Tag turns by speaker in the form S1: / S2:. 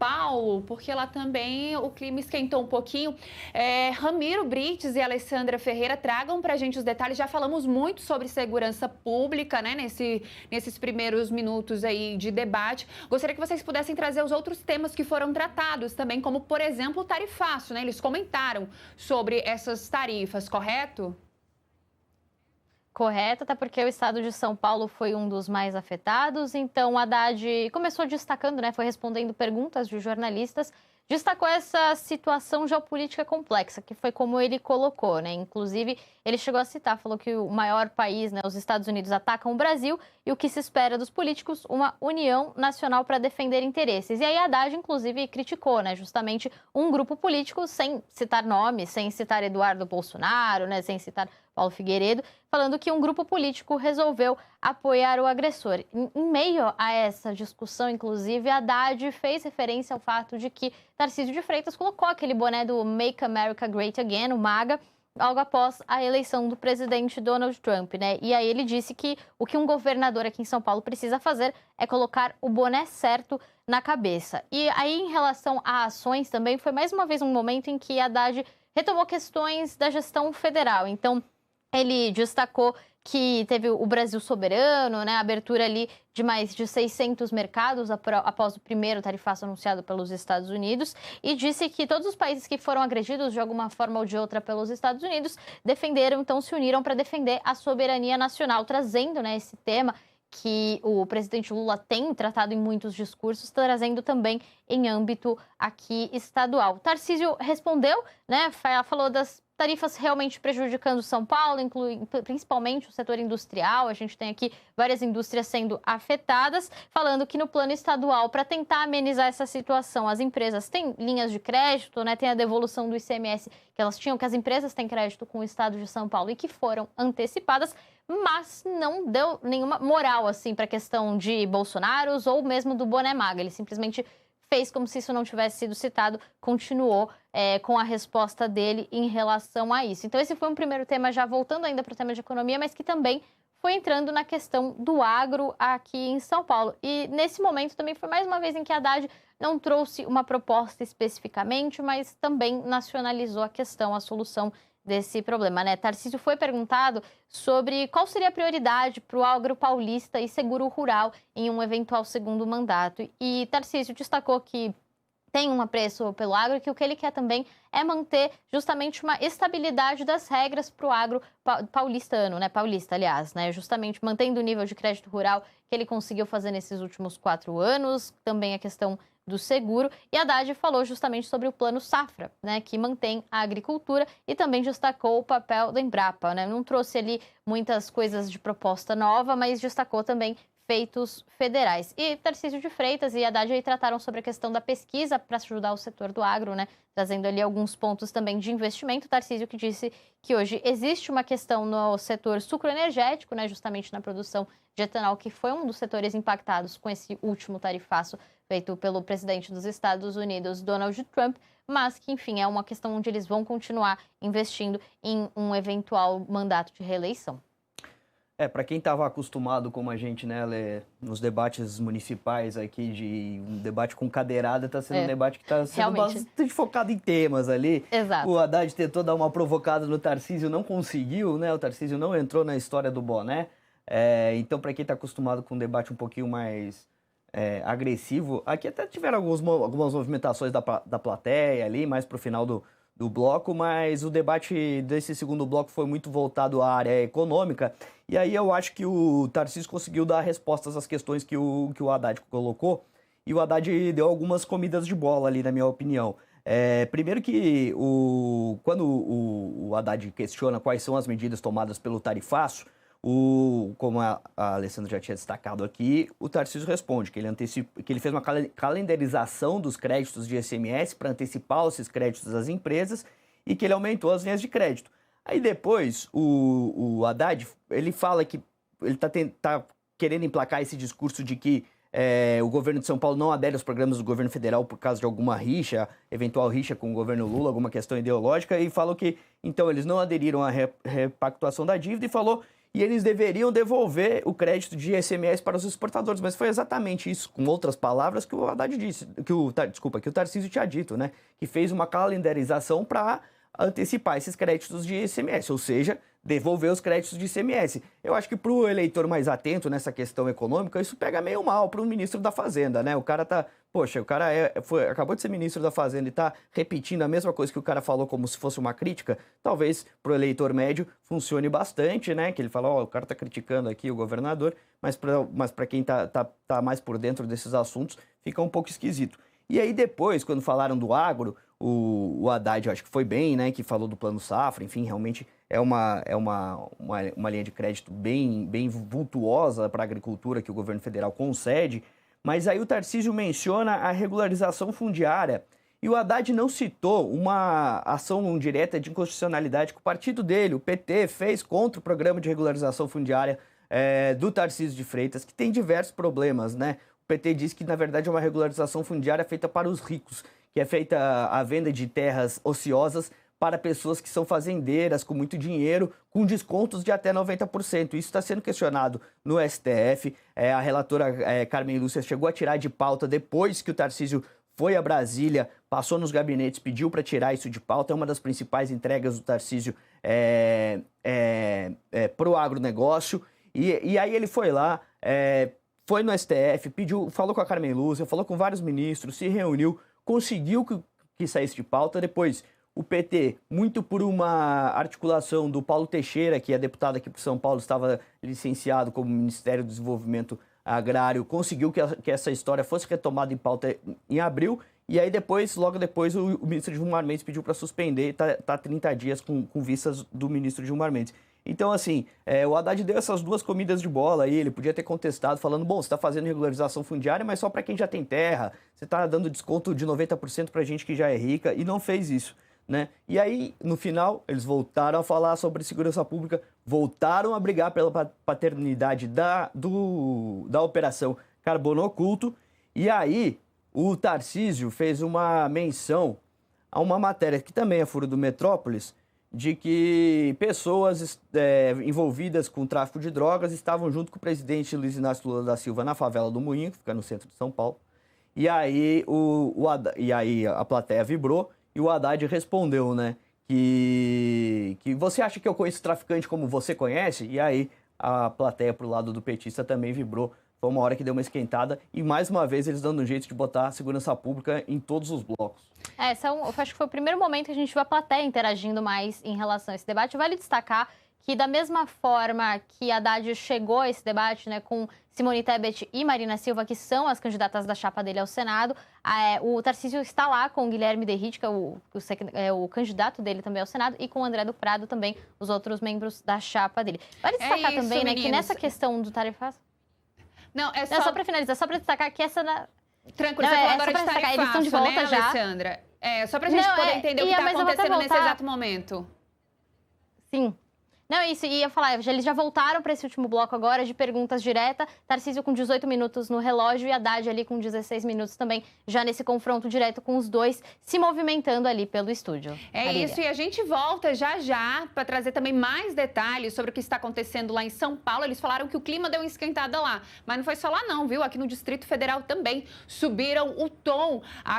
S1: Paulo, porque lá também o clima esquentou um pouquinho. Ramiro Brites e Alessandra Ferreira, tragam para a gente os detalhes. Já falamos muito sobre segurança pública, né, nesses primeiros minutos aí de debate. Gostaria que vocês pudessem trazer os outros temas que foram tratados também, como, por exemplo, o tarifaço, né? Eles comentaram sobre essas tarifas, correto?
S2: Correto, até porque o estado de São Paulo foi um dos mais afetados. Então, Haddad começou destacando, né, foi respondendo perguntas de jornalistas, destacou essa situação geopolítica complexa, que foi como ele colocou, né? Inclusive, ele chegou a citar, falou que o maior país, né, os Estados Unidos, atacam o Brasil e o que se espera dos políticos, uma união nacional para defender interesses. E aí Haddad, inclusive, criticou, né, justamente um grupo político, sem citar nomes, sem citar Eduardo Bolsonaro, né, sem citar Paulo Figueiredo, falando que um grupo político resolveu apoiar o agressor. Em meio a essa discussão, inclusive, Haddad fez referência ao fato de que Tarcísio de Freitas colocou aquele boné do Make America Great Again, o MAGA, logo após a eleição do presidente Donald Trump, né? E aí ele disse que o que um governador aqui em São Paulo precisa fazer é colocar o boné certo na cabeça. E aí, em relação a ações também, foi mais uma vez um momento em que Haddad retomou questões da gestão federal. Então, ele destacou que teve o Brasil soberano, né, a abertura ali de mais de 600 mercados após o primeiro tarifaço anunciado pelos Estados Unidos, e disse que todos os países que foram agredidos de alguma forma ou de outra pelos Estados Unidos defenderam, então se uniram para defender a soberania nacional, trazendo, né, esse tema que o presidente Lula tem tratado em muitos discursos, trazendo também em âmbito aqui estadual. Tarcísio respondeu, né, falou das tarifas realmente prejudicando São Paulo, principalmente o setor industrial. A gente tem aqui várias indústrias sendo afetadas, falando que no plano estadual, para tentar amenizar essa situação, as empresas têm linhas de crédito, né, tem a devolução do ICMS que elas tinham, que as empresas têm crédito com o estado de São Paulo e que foram antecipadas, mas não deu nenhuma moral assim para a questão de Bolsonaros ou mesmo do Boné Maga. Ele simplesmente fez como se isso não tivesse sido citado, continuou com a resposta dele em relação a isso. Então esse foi um primeiro tema, já voltando ainda para o tema de economia, mas que também foi entrando na questão do agro aqui em São Paulo. E nesse momento também foi mais uma vez em que Haddad não trouxe uma proposta especificamente, mas também nacionalizou a questão, a solução desse problema, né? Tarcísio foi perguntado sobre qual seria a prioridade para o agro paulista e seguro rural em um eventual segundo mandato. E Tarcísio destacou que tem um apreço pelo agro, que o que ele quer também é manter justamente uma estabilidade das regras para o agro paulistano, né? Paulista, aliás, né? Justamente mantendo o nível de crédito rural que ele conseguiu fazer nesses últimos 4 anos, também a questão do seguro. E Haddad falou justamente sobre o Plano Safra, né, que mantém a agricultura, e também destacou o papel da Embrapa, né? Não trouxe ali muitas coisas de proposta nova, mas destacou também feitos federais. E Tarcísio de Freitas e Haddad aí trataram sobre a questão da pesquisa para ajudar o setor do agro, né? Trazendo ali alguns pontos também de investimento. Tarcísio que disse que hoje existe uma questão no setor sucroenergético, né? Justamente na produção de etanol, que foi um dos setores impactados com esse último tarifaço feito pelo presidente dos Estados Unidos, Donald Trump, mas que, enfim, é uma questão onde eles vão continuar investindo em um eventual mandato de reeleição.
S3: Para quem estava acostumado como a gente, né, Lê, nos debates municipais aqui, de um debate com cadeirada, está sendo um debate que está sendo bastante focado em temas ali.
S2: Exato.
S3: O Haddad tentou dar uma provocada no Tarcísio, não conseguiu, né? O Tarcísio não entrou na história do boné. Então, para quem está acostumado com um debate um pouquinho mais agressivo, aqui até tiveram algumas movimentações da plateia ali, mais para o final do bloco, mas o debate desse segundo bloco foi muito voltado à área econômica, e aí eu acho que o Tarcísio conseguiu dar respostas às questões que o Haddad colocou, e o Haddad deu algumas comidas de bola ali, na minha opinião. Primeiro que quando o Haddad questiona quais são as medidas tomadas pelo tarifaço, como a Alessandra já tinha destacado aqui, o Tarcísio responde que ele fez uma calendarização dos créditos de ICMS para antecipar esses créditos das empresas e que ele aumentou as linhas de crédito. Aí depois o Haddad, ele fala que ele tá querendo emplacar esse discurso de que o governo de São Paulo não adere aos programas do governo federal por causa de alguma rixa, eventual rixa com o governo Lula, alguma questão ideológica, e falou que então eles não aderiram à repactuação da dívida, e falou e eles deveriam devolver o crédito de ICMS para os exportadores. Mas foi exatamente isso, com outras palavras, que o Haddad disse, que o Tarcísio tinha dito, né? Que fez uma calendarização para antecipar esses créditos de ICMS, ou seja, devolver os créditos de ICMS. Eu acho que para o eleitor mais atento nessa questão econômica, isso pega meio mal para o ministro da Fazenda, né? O cara tá... Poxa, o cara acabou de ser ministro da Fazenda e tá repetindo a mesma coisa que o cara falou como se fosse uma crítica. Talvez pro eleitor médio funcione bastante, né? Que ele fala, ó, o cara tá criticando aqui o governador, mas para quem tá mais por dentro desses assuntos, fica um pouco esquisito. E aí depois, quando falaram do agro, o Haddad, eu acho que foi bem, né? Que falou do Plano Safra, enfim, realmente é uma linha de crédito bem vultuosa para a agricultura que o governo federal concede. Mas aí o Tarcísio menciona a regularização fundiária e o Haddad não citou uma ação direta de inconstitucionalidade que o partido dele, o PT, fez contra o programa de regularização fundiária do Tarcísio de Freitas, que tem diversos problemas, né? O PT diz que, na verdade, é uma regularização fundiária feita para os ricos, que é feita a venda de terras ociosas para pessoas que são fazendeiras, com muito dinheiro, com descontos de até 90%. Isso está sendo questionado no STF. A relatora Carmen Lúcia chegou a tirar de pauta depois que o Tarcísio foi a Brasília, passou nos gabinetes, pediu para tirar isso de pauta. É uma das principais entregas do Tarcísio para o agronegócio. E aí ele foi lá, foi no STF, falou com a Carmen Lúcia, falou com vários ministros, se reuniu, conseguiu que saísse de pauta. Depois, o PT, muito por uma articulação do Paulo Teixeira, que é deputado aqui por São Paulo, estava licenciado como Ministério do Desenvolvimento Agrário, conseguiu que essa história fosse retomada em pauta em abril. E aí depois, logo depois, o ministro Gilmar Mendes pediu para suspender, tá 30 dias com vistas do ministro Gilmar Mendes. Então, assim, o Haddad deu essas duas comidas de bola aí, ele podia ter contestado, falando, bom, você está fazendo regularização fundiária, mas só para quem já tem terra, você está dando desconto de 90% para gente que já é rica, e não fez isso, né? E aí, no final, eles voltaram a falar sobre segurança pública, voltaram a brigar pela paternidade da Operação Carbono Oculto, e aí o Tarcísio fez uma menção a uma matéria que também é furo do Metrópolis, de que pessoas envolvidas com tráfico de drogas estavam junto com o presidente Luiz Inácio Lula da Silva na favela do Moinho, que fica no centro de São Paulo. E aí, a plateia vibrou e o Haddad respondeu, né, que você acha que eu conheço traficante como você conhece? E aí a plateia pro lado do petista também vibrou. Foi uma hora que deu uma esquentada e, mais uma vez, eles dando um jeito de botar a segurança pública em todos os blocos.
S2: Eu acho que foi o primeiro momento que a gente viu a plateia interagindo mais em relação a esse debate. Vale destacar que, da mesma forma que Haddad chegou a esse debate, né, com Simone Tebet e Marina Silva, que são as candidatas da chapa dele ao Senado, o Tarcísio está lá com o Guilherme Derrite, que é o candidato dele também ao Senado, e com o André do Prado também, os outros membros da chapa dele. Vale destacar também, né, que nessa questão do tarifaço... Não, só para finalizar, só para destacar que essa...
S1: Tranquilo, você falou agora de tarifaço,
S2: eles estão de volta,
S1: né,
S2: já.
S1: Alessandra? Só pra gente poder entender o que está acontecendo nesse exato momento.
S2: Sim. Não, é isso, ia falar, eles já voltaram para esse último bloco agora de perguntas diretas, Tarcísio com 18 minutos no relógio e Haddad ali com 16 minutos também, já nesse confronto direto com os dois, se movimentando ali pelo estúdio.
S1: Isso, e a gente volta já para trazer também mais detalhes sobre o que está acontecendo lá em São Paulo. Eles falaram que o clima deu uma esquentada lá, mas não foi só lá não, viu? Aqui no Distrito Federal também subiram o tom. A